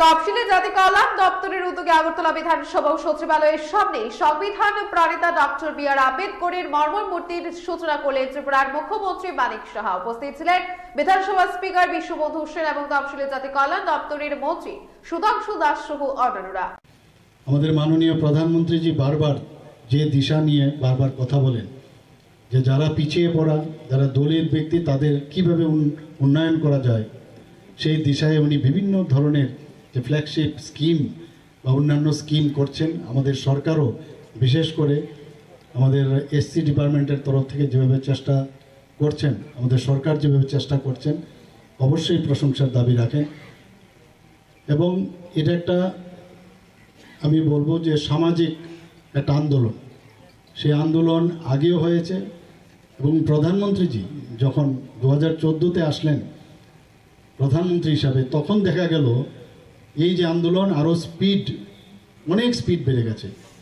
তফসিলি জাতি কল্যাণ দপ্তরের উদ্যোগে আগরতলা বিধানসভা ও সচিবালয়ের সামনে সংবিধান প্রণেতা ডক্টর বি.আর. আম্বেদকরের মর্মর মূর্তির সূচনা করলেন ত্রিপুরার মুখ্যমন্ত্রী মানিক সাহা। উপস্থিত ছিলেন বিধানসভা স্পিকার বিশ্ববন্ধু সেন এবং তফসিলি জাতি কল্যাণ দপ্তরের মন্ত্রী সুধাংশু দাস সহ অন্যান্যরা। আমাদের মাননীয় প্রধানমন্ত্রীজি বারবার যে দিশা নিয়ে বারবার কথা বলেন যে যারা পিছিয়ে পড়া, যারা দলিত ব্যক্তি, তাদের কিভাবে উন্নয়ন করা যায়, সেই দিশায় উনি বিভিন্ন ধরনের যে ফ্ল্যাগশিপ স্কিম বা অন্যান্য স্কিম করছেন। আমাদের সরকারও বিশেষ করে আমাদের এসসি ডিপার্টমেন্টের তরফ থেকে যেভাবে চেষ্টা করছেন, আমাদের সরকার যেভাবে চেষ্টা করছেন, অবশ্যই প্রশংসার দাবি রাখেন। এবং এটা একটা, আমি বলবো যে সামাজিক একটা আন্দোলন। সেই আন্দোলন আগেও হয়েছে এবং প্রধানমন্ত্রীজি যখন 2014-তে আসলেন প্রধানমন্ত্রী হিসাবে, তখন দেখা গেল এই যে আন্দোলন আরও অনেক স্পিড বেড়ে গেছে।